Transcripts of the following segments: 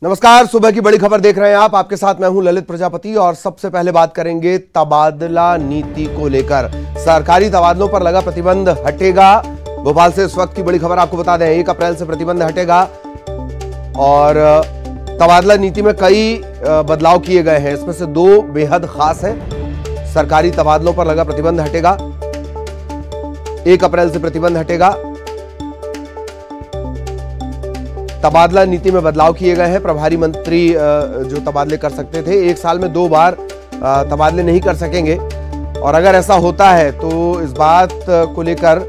नमस्कार, सुबह की बड़ी खबर देख रहे हैं आप। आपके साथ मैं हूं ललित प्रजापति और सबसे पहले बात करेंगे तबादला नीति को लेकर। सरकारी तबादलों पर लगा प्रतिबंध हटेगा। भोपाल से इस वक्त की बड़ी खबर आपको बता दें, 1 अप्रैल से प्रतिबंध हटेगा और तबादला नीति में कई बदलाव किए गए हैं। इसमें से 2 बेहद खास हैं। सरकारी तबादलों पर लगा प्रतिबंध हटेगा, 1 अप्रैल से प्रतिबंध हटेगा। तबादला नीति में बदलाव किए गए हैं। प्रभारी मंत्री जो तबादले कर सकते थे, 1 साल में 2 बार तबादले नहीं कर सकेंगे। और अगर ऐसा होता है तो इस बात को लेकर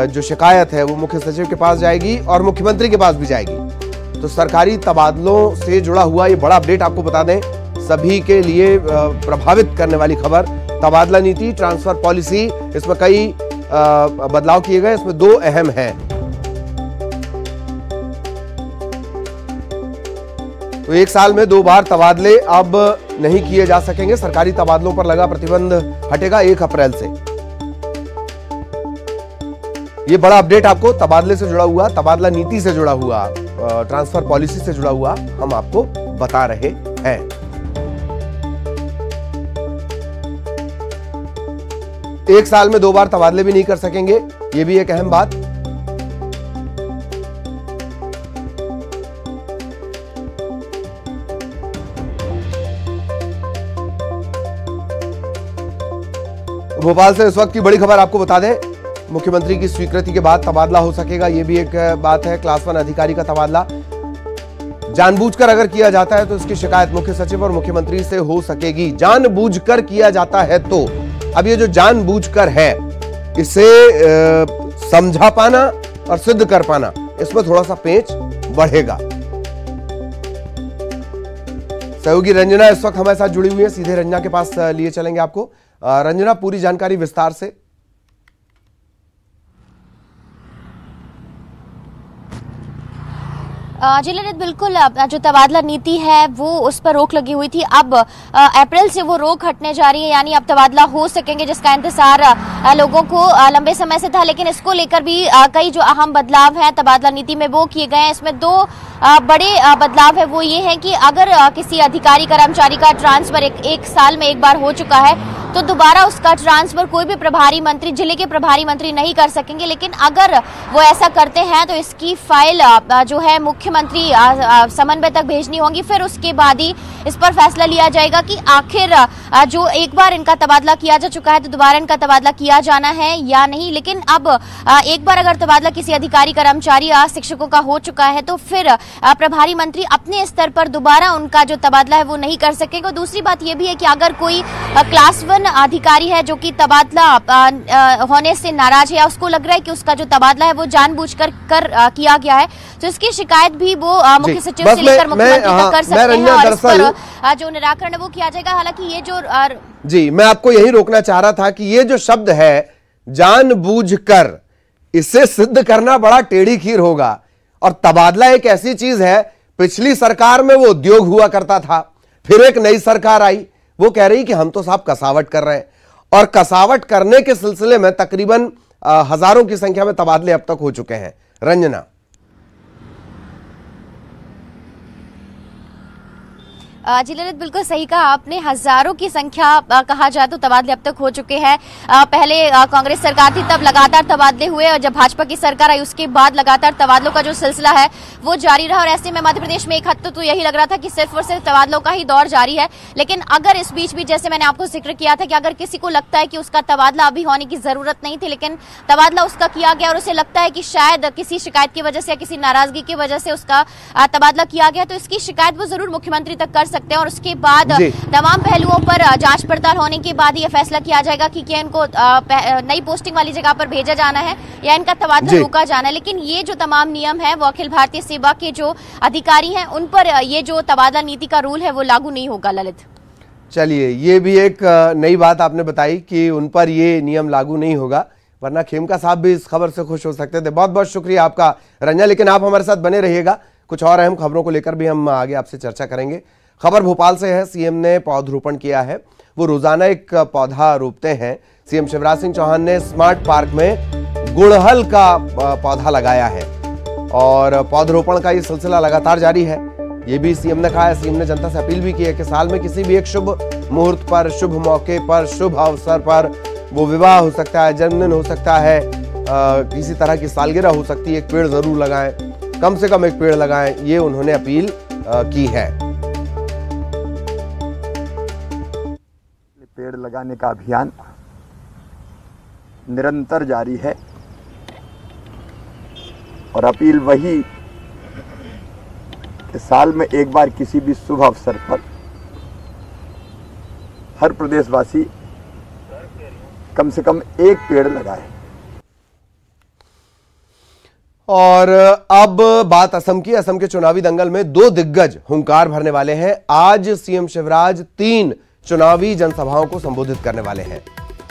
जो शिकायत है वो मुख्य सचिव के पास जाएगी और मुख्यमंत्री के पास भी जाएगी। तो सरकारी तबादलों से जुड़ा हुआ ये बड़ा अपडेट आपको बता दें, सभी के लिए प्रभावित करने वाली खबर। तबादला नीति, ट्रांसफर पॉलिसी, इसमें कई बदलाव किए गए। इसमें 2 अहम हैं। तो 1 साल में 2 बार तबादले अब नहीं किए जा सकेंगे। सरकारी तबादलों पर लगा प्रतिबंध हटेगा 1 अप्रैल से। ये बड़ा अपडेट आपको तबादले से जुड़ा हुआ, तबादला नीति से जुड़ा हुआ, ट्रांसफर पॉलिसी से जुड़ा हुआ हम आपको बता रहे हैं। एक साल में 2 बार तबादले भी नहीं कर सकेंगे, ये भी एक अहम बात। भोपाल से इस वक्त की बड़ी खबर आपको बता दें, मुख्यमंत्री की स्वीकृति के बाद तबादला हो सकेगा, यह भी एक बात है। क्लास 1 अधिकारी का तबादला जानबूझकर अगर किया जाता है तो इसकी शिकायत मुख्य सचिव और मुख्यमंत्री से हो सकेगी। जानबूझकर किया जाता है तो अब ये जो जानबूझकर है, इसे समझा पाना और सिद्ध कर पाना, इसमें थोड़ा सा पेच बढ़ेगा। सहयोगी रंजना इस वक्त हमारे साथ जुड़ी हुई है, सीधे रंजना के पास लिए चलेंगे आपको। रंजना, पूरी जानकारी विस्तार से। जी ललित, बिल्कुल जो तबादला नीति है वो उस पर रोक लगी हुई थी। अब अप्रैल से वो रोक हटने जा रही है, यानी अब तबादला हो सकेंगे, जिसका इंतजार लोगों को लंबे समय से था। लेकिन इसको लेकर भी कई जो अहम बदलाव हैं तबादला नीति में वो किए गए हैं। इसमें 2 बड़े बदलाव है। वो ये है कि अगर किसी अधिकारी कर्मचारी का ट्रांसफर एक साल में 1 बार हो चुका है तो दोबारा उसका ट्रांसफर कोई भी प्रभारी मंत्री, जिले के प्रभारी मंत्री नहीं कर सकेंगे। लेकिन अगर वो ऐसा करते हैं तो इसकी फाइल जो है मुख्यमंत्री समन्वय तक भेजनी होगी। फिर उसके बाद ही इस पर फैसला लिया जाएगा कि आखिर जो एक बार इनका तबादला किया जा चुका है तो दोबारा इनका तबादला किया जाना है या नहीं। लेकिन अब एक बार अगर तबादला किसी अधिकारी कर्मचारी या शिक्षकों का हो चुका है तो फिर प्रभारी मंत्री अपने स्तर पर दोबारा उनका जो तबादला है वो नहीं कर सकेंगे। दूसरी बात यह भी है कि अगर कोई क्लास 1 अधिकारी है जो कि तबादला होने से नाराज है या उसको लग रहा है कि उसका जो तबादला है वो जानबूझकर किया गया है, तो इसकी शिकायत भी वो मुख्य सचिव से लेकर मुख्यमंत्री तक कर सकते हैं और इस पर जो निराकरण है वो किया जाएगा। हालांकि ये जो जी, मैं आपको यही रोकना चाह रहा था कि ये जो शब्द है जानबूझकर, इसे सिद्ध करना बड़ा टेढ़ी खीर होगा। और तबादला एक ऐसी चीज है, पिछली सरकार में वो उद्योग हुआ करता था, फिर एक नई सरकार आई, वो कह रही कि हम तो साहब कसावट कर रहे हैं। और कसावट करने के सिलसिले में तकरीबन हजारों की संख्या में तबादले अब तक हो चुके हैं। रंजना, जी ललित, बिल्कुल सही कहा आपने। हजारों की संख्या कहा जाए तो तबादले अब तक हो चुके हैं। पहले कांग्रेस सरकार थी तब लगातार तबादले हुए और जब भाजपा की सरकार आई उसके बाद लगातार तबादलों का जो सिलसिला है वो जारी रहा। और ऐसे में मध्य प्रदेश में एक हद तो यही लग रहा था कि सिर्फ और सिर्फ तबादलों का ही दौर जारी है। लेकिन अगर इस बीच भी, जैसे मैंने आपको जिक्र किया था, कि अगर किसी को लगता है कि उसका तबादला अभी होने की जरूरत नहीं थी लेकिन तबादला उसका किया गया और उसे लगता है कि शायद किसी शिकायत की वजह से या किसी नाराजगी की वजह से उसका तबादला किया गया, तो इसकी शिकायत वो जरूर मुख्यमंत्री तक कर सकते हैं। और उसके बाद तमाम पहलुओं पर जांच पड़ताल होने के बाद यह फैसला किया जाएगा कि क्या इनको नई पोस्टिंग वाली जगह पर भेजा जाना है या इनका तबादला रोका जाना है। लेकिन ये जो तमाम नियम है वो अखिल भारतीय सेवा के जो अधिकारी हैं उन पर ये जो तबादला नीति का रूल है वो लागू नहीं होगा। ललित, चलिए, ये भी एक नई बात आपने बताई कि उन पर ये नियम लागू नहीं होगा, वरना खेमका साहब भी इस खबर से खुश हो सकते थे। बहुत बहुत शुक्रिया आपका रंजना, लेकिन आप हमारे साथ बने रहिएगा, कुछ और अहम खबरों को लेकर भी हम आगे आपसे चर्चा करेंगे। खबर भोपाल से है, सीएम ने पौधरोपण किया है। वो रोजाना एक पौधा रोपते हैं। सीएम शिवराज सिंह चौहान ने स्मार्ट पार्क में गुड़हल का पौधा लगाया है और पौधरोपण का ये सिलसिला लगातार जारी है। ये भी सीएम ने कहा है। सीएम ने जनता से अपील भी की है कि साल में किसी भी एक शुभ मुहूर्त पर, शुभ मौके पर, शुभ अवसर पर, वो विवाह हो सकता है, जन्मदिन हो सकता है, किसी तरह की सालगिरह हो सकती है, एक पेड़ जरूर लगाएं, कम से कम एक पेड़ लगाएं, ये उन्होंने अपील की है। पेड़ लगाने का अभियान निरंतर जारी है और अपील वही कि साल में एक बार किसी भी शुभ अवसर पर हर प्रदेशवासी कम से कम एक पेड़ लगाए। और अब बात असम की। असम के चुनावी दंगल में दो दिग्गज हुंकार भरने वाले हैं। आज सीएम शिवराज 3 चुनावी जनसभाओं को संबोधित करने वाले हैं।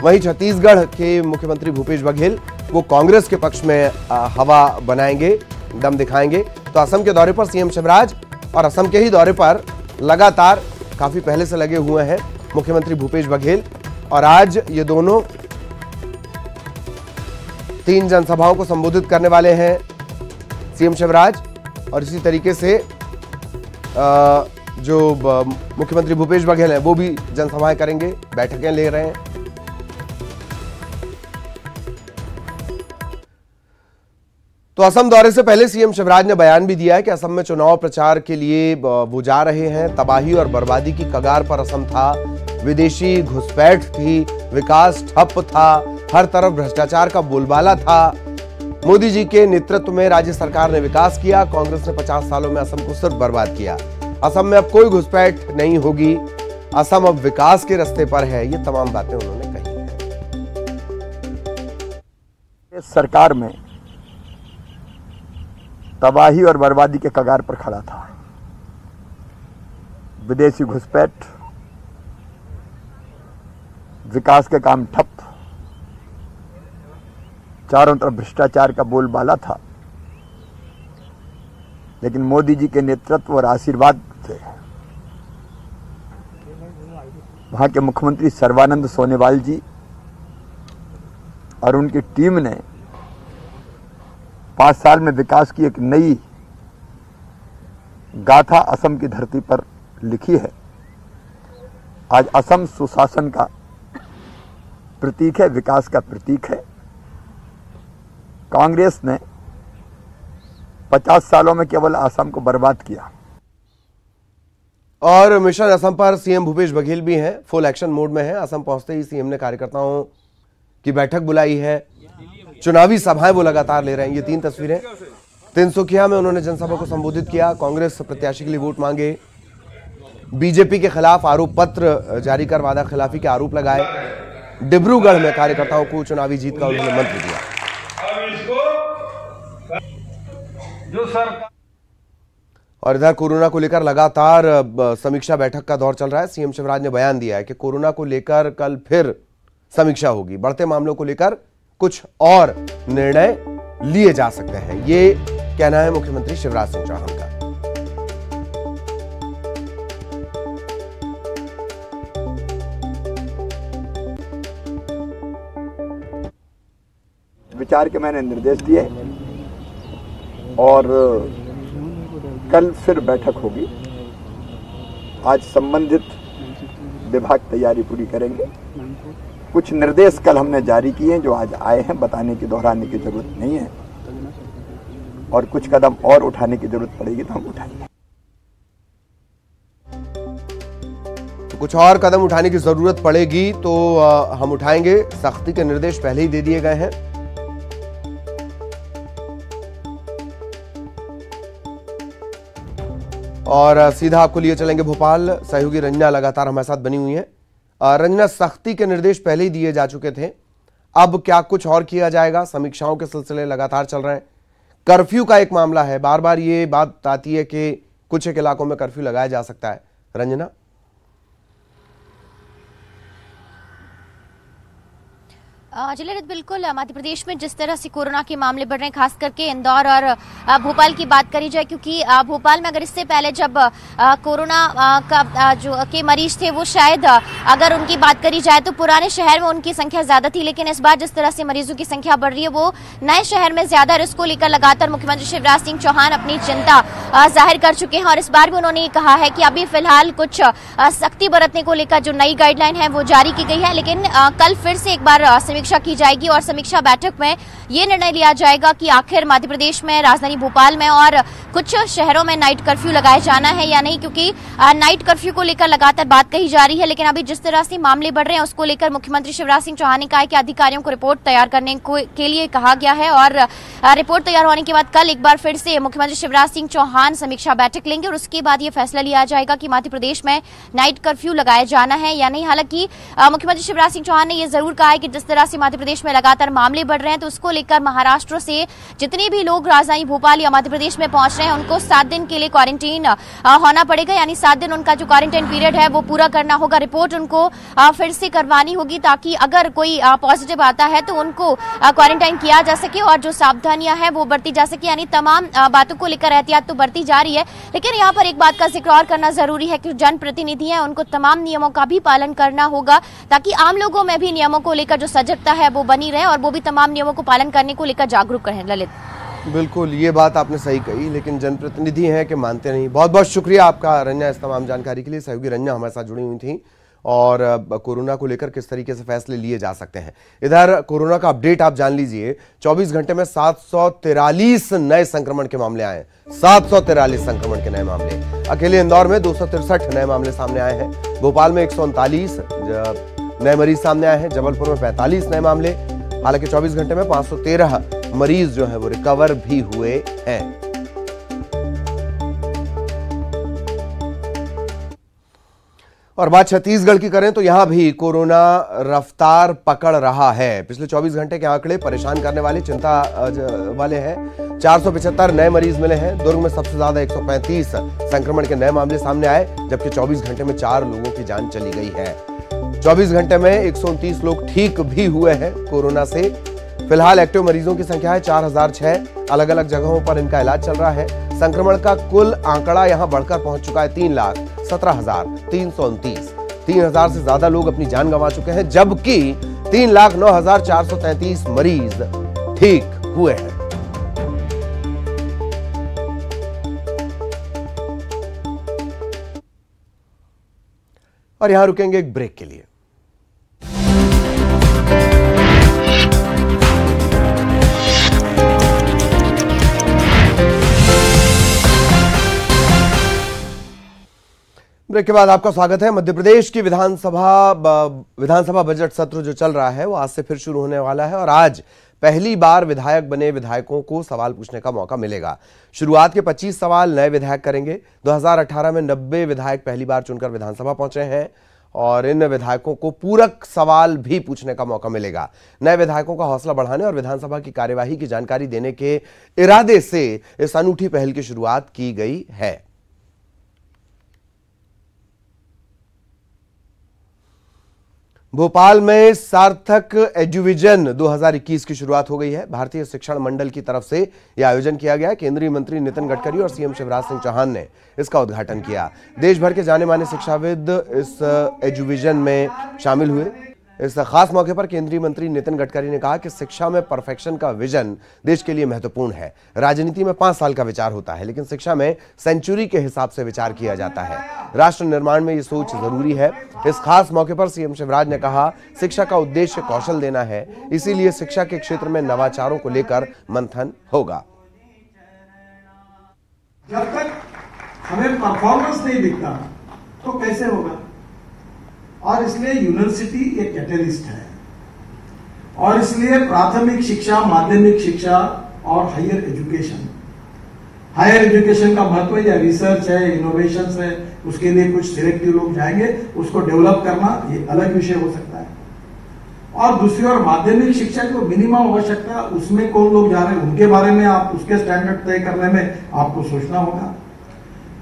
वहीं छत्तीसगढ़ के मुख्यमंत्री भूपेश बघेल वो कांग्रेस के पक्ष में हवा बनाएंगे, दम दिखाएंगे। तो असम के दौरे पर सीएम शिवराज और असम के ही दौरे पर लगातार काफी पहले से लगे हुए हैं मुख्यमंत्री भूपेश बघेल, और आज ये दोनों 3 जनसभाओं को संबोधित करने वाले हैं सीएम शिवराज। और इसी तरीके से जो मुख्यमंत्री भूपेश बघेल हैं वो भी जनसभाएं करेंगे, बैठकें ले रहे हैं। तो असम दौरे से पहले सीएम शिवराज ने बयान भी दिया है कि असम में चुनाव प्रचार के लिए वो जा रहे हैं। तबाही और बर्बादी की कगार पर असम था, विदेशी घुसपैठ थी, विकास ठप था, हर तरफ भ्रष्टाचार का बोलबाला था। मोदी जी के नेतृत्व में राज्य सरकार ने विकास किया, कांग्रेस ने 50 सालों में असम को सिर्फ बर्बाद किया। असम में अब कोई घुसपैठ नहीं होगी, असम अब विकास के रास्ते पर है। ये तमाम बातें उन्होंने कही हैं। इस सरकार में तबाही और बर्बादी के कगार पर खड़ा था। विदेशी घुसपैठ, विकास के काम ठप, चारों तरफ भ्रष्टाचार का बोलबाला था। लेकिन मोदी जी के नेतृत्व और आशीर्वाद से वहां के मुख्यमंत्री सर्बानंद सोनोवाल जी और उनकी टीम ने 5 साल में विकास की एक नई गाथा असम की धरती पर लिखी है। आज असम सुशासन का प्रतीक है, विकास का प्रतीक है। कांग्रेस ने 50 सालों में केवल असम को बर्बाद किया। और मिशन असम पर सीएम भूपेश बघेल भी हैं, फुल एक्शन मोड में हैं। असम पहुंचते ही सीएम ने कार्यकर्ताओं की बैठक बुलाई है, चुनावी सभाएं वो लगातार ले रहे हैं। ये 3 तस्वीरें। तिनसुकिया में उन्होंने जनसभा को संबोधित किया, कांग्रेस प्रत्याशी के लिए वोट मांगे, बीजेपी के खिलाफ आरोप पत्र जारी कर वादा खिलाफी के आरोप लगाए। डिब्रूगढ़ में कार्यकर्ताओं को चुनावी जीत का उन्होंने मंत्र दिया। और इधर कोरोना को लेकर लगातार समीक्षा बैठक का दौर चल रहा है। सीएम शिवराज ने बयान दिया है कि कोरोना को लेकर कल फिर समीक्षा होगी, बढ़ते मामलों को लेकर कुछ और निर्णय लिए जा सकते हैं, ये कहना है मुख्यमंत्री शिवराज सिंह चौहान का। विचार के मैंने निर्देश दिए और कल फिर बैठक होगी। आज संबंधित विभाग तैयारी पूरी करेंगे। कुछ निर्देश कल हमने जारी किए हैं जो आज आए हैं, बताने की, दोहराने की जरूरत नहीं है। और कुछ कदम और उठाने की जरूरत पड़ेगी तो हम उठाएंगे। तो कुछ और कदम उठाने की जरूरत पड़ेगी तो हम उठाएंगे। सख्ती के निर्देश पहले ही दे दिए गए हैं। और सीधा आपको लिए चलेंगे भोपाल। सहयोगी रंजना लगातार हमारे साथ बनी हुई है। रंजना, सख्ती के निर्देश पहले ही दिए जा चुके थे, अब क्या कुछ और किया जाएगा? समीक्षाओं के सिलसिले लगातार चल रहे हैं। कर्फ्यू का एक मामला है, बार बार ये बात आती है कि कुछ एक इलाकों में कर्फ्यू लगाया जा सकता है। रंजना, जिले बिल्कुल मध्य प्रदेश में जिस तरह से कोरोना के मामले बढ़ रहे हैं, खास करके इंदौर और भोपाल की बात करी जाए, क्योंकि भोपाल में अगर इससे पहले जब कोरोना का जो के मरीज थे वो शायद अगर उनकी बात करी जाए तो पुराने शहर में उनकी संख्या ज्यादा थी, लेकिन इस बार जिस तरह से मरीजों की संख्या बढ़ रही है वो नए शहर में ज्यादा, इसको लेकर लगातार मुख्यमंत्री शिवराज सिंह चौहान अपनी चिंता जाहिर कर चुके हैं और इस बार भी उन्होंने ये कहा है कि अभी फिलहाल कुछ सख्ती बरतने को लेकर जो नई गाइडलाइन है वो जारी की गई है, लेकिन कल फिर से एक बार समीक्षा की जाएगी और समीक्षा बैठक में ये निर्णय लिया जाएगा कि आखिर मध्य प्रदेश में राजधानी भोपाल में और कुछ शहरों में नाइट कर्फ्यू लगाया जाना है या नहीं, क्योंकि नाइट कर्फ्यू को लेकर लगातार बात कही जा रही है। लेकिन अभी जिस तरह से मामले बढ़ रहे हैं उसको लेकर मुख्यमंत्री शिवराज सिंह चौहान ने कहा है कि अधिकारियों को रिपोर्ट तैयार करने के लिए कहा गया है और रिपोर्ट तैयार होने के बाद कल एक बार फिर से मुख्यमंत्री शिवराज सिंह चौहान समीक्षा बैठक लेंगे और उसके बाद ये फैसला लिया जाएगा कि मध्य प्रदेश में नाइट कर्फ्यू लगाया जाना है या नहीं। हालांकि मुख्यमंत्री शिवराज सिंह चौहान ने यह जरूर कहा है कि जिस तरह से मध्य प्रदेश में लगातार मामले बढ़ रहे हैं तो उसको लेकर महाराष्ट्र से जितने भी लोग राजधानी भोपाल या मध्य प्रदेश में पहुंच रहे हैं उनको 7 दिन के लिए क्वारंटीन होना पड़ेगा, यानी 7 दिन उनका जो क्वारंटाइन पीरियड है वो पूरा करना होगा। रिपोर्ट उनको फिर से करवानी होगी ताकि अगर कोई पॉजिटिव आता है तो उनको क्वारंटाइन किया जा सके और जो सावधानियां हैं वो बरती जा सके, यानी तमाम बातों को लेकर एहतियात तो बरती जा रही है। लेकिन यहाँ पर एक बात का जिक्र और करना जरूरी है कि जनप्रतिनिधि हैं उनको तमाम नियमों का भी पालन करना होगा ताकि आम लोगों में भी नियमों को लेकर जो सजगता है वो बनी रहे और वो भी तमाम नियमों को पालन करने को लेकर जागरूक रहें। ललित, बिल्कुल ये बात आपने सही कही, लेकिन जनप्रतिनिधि हैं कि मानते नहीं। बहुत बहुत शुक्रिया आपका रंजना इस तमाम जानकारी के लिए। सहयोगी रंजना हमारे साथ जुड़ी हुई थी और कोरोना को लेकर किस तरीके से फैसले लिए जा सकते हैं। इधर कोरोना का अपडेट आप जान लीजिए। 24 घंटे में 743 नए संक्रमण के मामले आए, 743 संक्रमण के नए मामले। अकेले इंदौर में 263 नए मामले सामने आए हैं, भोपाल में 139 नए मरीज सामने आए हैं, जबलपुर में 45 नए मामले। हालांकि 24 घंटे में 513 मरीज जो है वो रिकवर भी हुए हैं। और बात छत्तीसगढ़ की करें तो यहां भी कोरोना रफ्तार पकड़ रहा है। पिछले 24 घंटे के आंकड़े परेशान करने वाले, चिंता वाले हैं। 475 नए मरीज मिले हैं। दुर्ग में सबसे ज्यादा 135 संक्रमण के नए मामले सामने आए, जबकि 24 घंटे में 4 लोगों की जान चली गई है। 24 घंटे में 129 लोग ठीक भी हुए हैं कोरोना से। फिलहाल एक्टिव मरीजों की संख्या है 4006। अलग अलग जगहों पर इनका इलाज चल रहा है। संक्रमण का कुल आंकड़ा यहां बढ़कर पहुंच चुका है 3,17,329। 3,000 से ज्यादा लोग अपनी जान गंवा चुके हैं, जबकि 3,09,433 मरीज ठीक हुए हैं। और यहां रुकेंगे एक ब्रेक के लिए। ब्रेक के बाद आपका स्वागत है। मध्य प्रदेश की विधानसभा बजट सत्र जो चल रहा है वो आज से फिर शुरू होने वाला है और आज पहली बार विधायक बने विधायकों को सवाल पूछने का मौका मिलेगा। शुरुआत के 25 सवाल नए विधायक करेंगे। 2018 में 90 विधायक पहली बार चुनकर विधानसभा पहुंचे हैं और इन विधायकों को पूरक सवाल भी पूछने का मौका मिलेगा। नए विधायकों का हौसला बढ़ाने और विधानसभा की कार्यवाही की जानकारी देने के इरादे से इस अनूठी पहल की शुरुआत की गई है। भोपाल में सार्थक एजुविजन 2021 की शुरुआत हो गई है। भारतीय शिक्षण मंडल की तरफ से यह आयोजन किया गया। केंद्रीय मंत्री नितिन गडकरी और सीएम शिवराज सिंह चौहान ने इसका उद्घाटन किया। देश भर के जाने माने शिक्षाविद इस एजुविजन में शामिल हुए। इस खास मौके पर केंद्रीय मंत्री नितिन गडकरी ने कहा कि शिक्षा में परफेक्शन का विजन देश के लिए महत्वपूर्ण है। राजनीति में 5 साल का विचार होता है, लेकिन शिक्षा में सेंचुरी के हिसाब से विचार किया जाता है। राष्ट्र निर्माण में ये सोच जरूरी है। इस खास मौके पर सीएम शिवराज ने कहा, शिक्षा का उद्देश्य कौशल देना है, इसीलिए शिक्षा के क्षेत्र में नवाचारों को लेकर मंथन होगा। जब तक हमें परफॉर्मेंस नहीं दिखता तो कैसे होगा? और इसलिए यूनिवर्सिटी एक कैटलिस्ट है और इसलिए प्राथमिक शिक्षा, माध्यमिक शिक्षा और हायर एजुकेशन का महत्व या रिसर्च है, इनोवेशन है, उसके लिए कुछ सिलेक्टिव लोग जाएंगे, उसको डेवलप करना ये अलग विषय हो सकता है। और दूसरी ओर माध्यमिक शिक्षा जो मिनिमम आवश्यकता, उसमें कौन लोग जा रहे हैं उनके बारे में आप उसके स्टैंडर्ड तय करने में आपको सोचना होगा।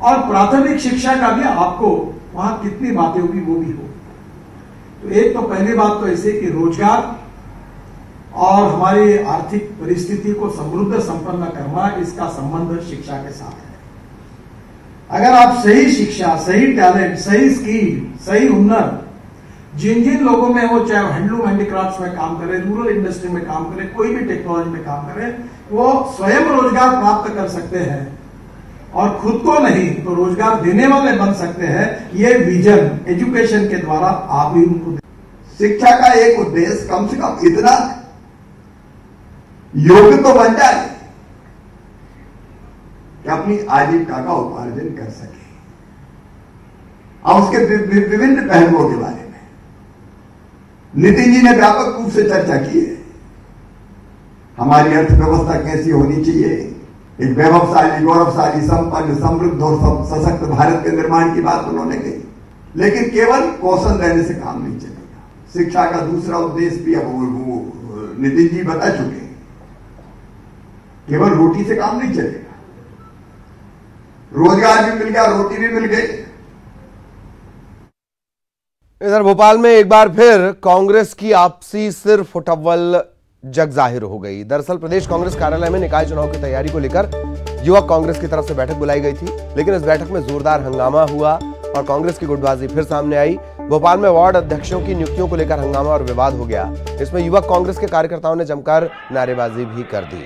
और प्राथमिक शिक्षा का भी आपको वहां कितनी बातें होगी वो भी हो। तो एक तो पहली बात तो ऐसे कि रोजगार और हमारी आर्थिक परिस्थिति को समृद्ध संपन्न करना, इसका संबंध शिक्षा के साथ है। अगर आप सही शिक्षा, सही टैलेंट, सही स्किल, सही हुनर जिन जिन लोगों में वो, चाहे हैंडलूम हैंडीक्राफ्ट में काम करें, रूरल इंडस्ट्री में काम करें, कोई भी टेक्नोलॉजी में काम करें, वो स्वयं रोजगार प्राप्त कर सकते हैं और खुद को नहीं तो रोजगार देने वाले बन सकते हैं। ये विजन एजुकेशन के द्वारा आप भी उनको शिक्षा का एक उद्देश्य कम से कम इतना योग्य तो बन जाए कि अपनी आजीविका का उपार्जन कर सके। और उसके विभिन्न पहलुओं के बारे में नितिन जी ने व्यापक रूप से चर्चा की है। हमारी अर्थव्यवस्था कैसी होनी चाहिए, एक वैभवशाली, गौरवशाली, संपन्न, समृद्ध और सशक्त भारत के निर्माण की बात उन्होंने कही। लेकिन केवल कौशल रहने से काम नहीं चलेगा। शिक्षा का दूसरा उद्देश्य भी अब नितिन जी बता चुके हैं। केवल रोटी से काम नहीं चलेगा, रोजगार भी मिल गया, रोटी भी मिल गई। इधर भोपाल में एक बार फिर कांग्रेस की आपसी सिर फुटअव्वल जग जाहिर हो गई। दरअसल प्रदेश कांग्रेस कार्यालय में निकाय चुनाव की तैयारी को लेकर युवक कांग्रेस की तरफ से बैठक बुलाई गई थी, लेकिन इस बैठक में जोरदार हंगामा हुआ और कांग्रेस की गुटबाजी फिर सामने आई। भोपाल में वार्ड अध्यक्षों की नियुक्तियों को लेकर हंगामा और विवाद हो गया। इसमें युवक कांग्रेस के कार्यकर्ताओं ने जमकर नारेबाजी भी कर दी।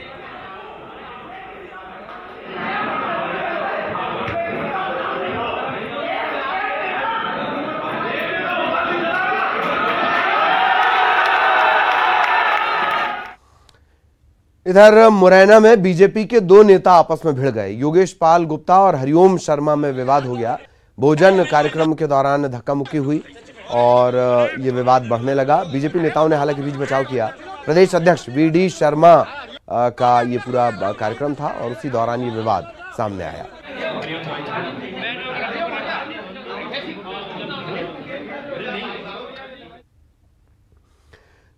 इधर मुरैना में बीजेपी के दो नेता आपस में भिड़ गए। योगेश पाल गुप्ता और हरिओम शर्मा में विवाद हो गया। भोजन कार्यक्रम के दौरान धक्का मुक्की हुई और ये विवाद बढ़ने लगा। बीजेपी नेताओं ने हालांकि बीच बचाव किया। प्रदेश अध्यक्ष वीडी शर्मा का ये पूरा कार्यक्रम था और उसी दौरान ये विवाद सामने आया।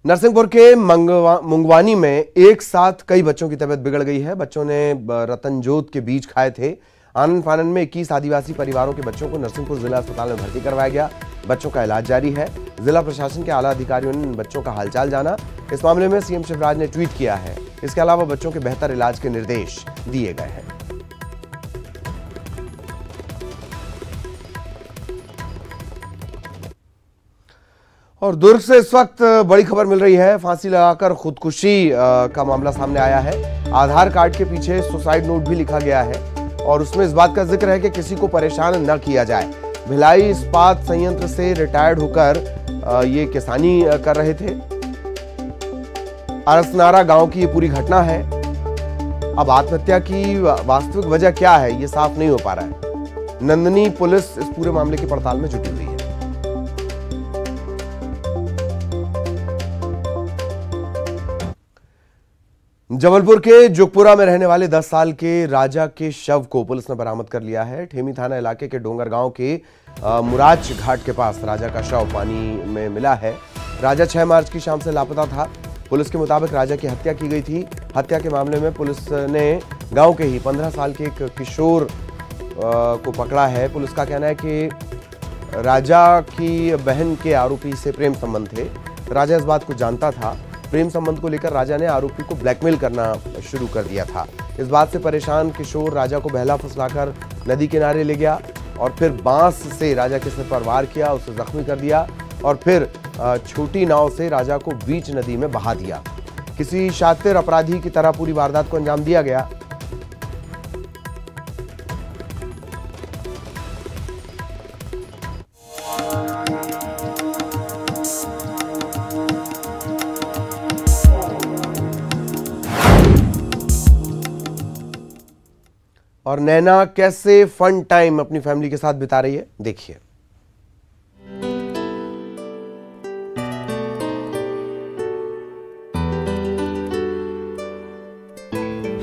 नरसिंहपुर के मुंगवानी में एक साथ कई बच्चों की तबीयत बिगड़ गई है। बच्चों ने रतनजोत के बीज खाए थे। आनंद फानन में 21 आदिवासी परिवारों के बच्चों को नरसिंहपुर जिला अस्पताल में भर्ती करवाया गया। बच्चों का इलाज जारी है। जिला प्रशासन के आला अधिकारियों ने बच्चों का हालचाल जाना। इस मामले में सीएम शिवराज ने ट्वीट किया है। इसके अलावा बच्चों के बेहतर इलाज के निर्देश दिए गए हैं। और दुर्ग से इस वक्त बड़ी खबर मिल रही है। फांसी लगाकर खुदकुशी का मामला सामने आया है। आधार कार्ड के पीछे सुसाइड नोट भी लिखा गया है और उसमें इस बात का जिक्र है कि किसी को परेशान न किया जाए। भिलाई इस्पात संयंत्र से रिटायर्ड होकर ये किसानी कर रहे थे। अरसनारा गांव की ये पूरी घटना है। अब आत्महत्या की वास्तविक वजह क्या है ये साफ नहीं हो पा रहा है। नंदनी पुलिस इस पूरे मामले की पड़ताल में जुटी हुई है। जबलपुर के जुगपुरा में रहने वाले 10 साल के राजा के शव को पुलिस ने बरामद कर लिया है। ठेमी थाना इलाके के डोंगर गांव के मुराज घाट के पास राजा का शव पानी में मिला है। राजा 6 मार्च की शाम से लापता था। पुलिस के मुताबिक राजा की हत्या की गई थी। हत्या के मामले में पुलिस ने गांव के ही 15 साल के एक किशोर को पकड़ा है। पुलिस का कहना है कि राजा की बहन के आरोपी से प्रेम संबंध थे। राजा इस बात को जानता था। प्रेम संबंध को लेकर राजा ने आरोपी को ब्लैकमेल करना शुरू कर दिया था। इस बात से परेशान किशोर राजा को बहला फुसलाकर नदी किनारे ले गया और फिर बांस से राजा के सिर पर वार किया, उसे जख्मी कर दिया और फिर छोटी नाव से राजा को बीच नदी में बहा दिया। किसी शातिर अपराधी की तरह पूरी वारदात को अंजाम दिया गया। और नैना कैसे फन टाइम अपनी फैमिली के साथ बिता रही है, देखिए।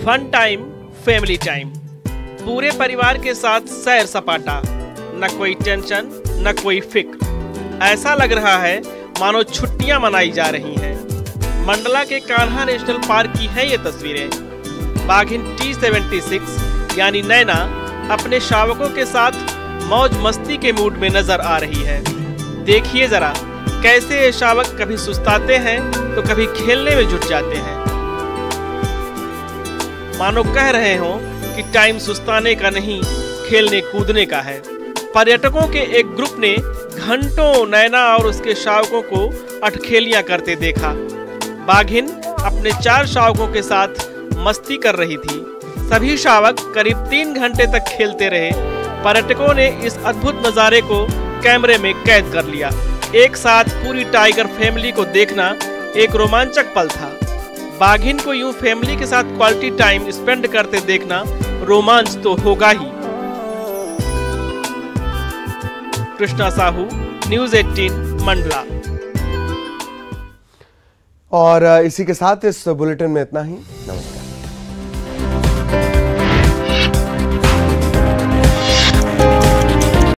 फन टाइम, फैमिली टाइम, पूरे परिवार के साथ सैर सपाटा, न कोई टेंशन न कोई फिक्र। ऐसा लग रहा है मानो छुट्टियां मनाई जा रही हैं। मंडला के कान्हा नेशनल पार्क की है ये तस्वीरें। बाघिन T76 यानी नैना अपने शावकों के साथ मौज मस्ती के मूड में नजर आ रही है। देखिए जरा कैसे ये शावक कभी सुस्ताते हैं तो कभी खेलने में जुट जाते हैं। मानो कह रहे हो कि टाइम सुस्ताने का नहीं, खेलने कूदने का है। पर्यटकों के एक ग्रुप ने घंटों नैना और उसके शावकों को अटखेलियां करते देखा। बाघिन अपने 4 शावकों के साथ मस्ती कर रही थी। सभी शावक करीब 3 घंटे तक खेलते रहे। पर्यटकों ने इस अद्भुत नजारे को कैमरे में कैद कर लिया। एक साथ पूरी टाइगर फैमिली को देखना एक रोमांचक पल था। बाघिन को यूं फैमिली के साथ क्वालिटी टाइम स्पेंड करते देखना रोमांच तो होगा ही। कृष्णा साहू, न्यूज़ 18 मंडला। और इसी के साथ इस बुलेटिन में इतना ही। नमस्कार।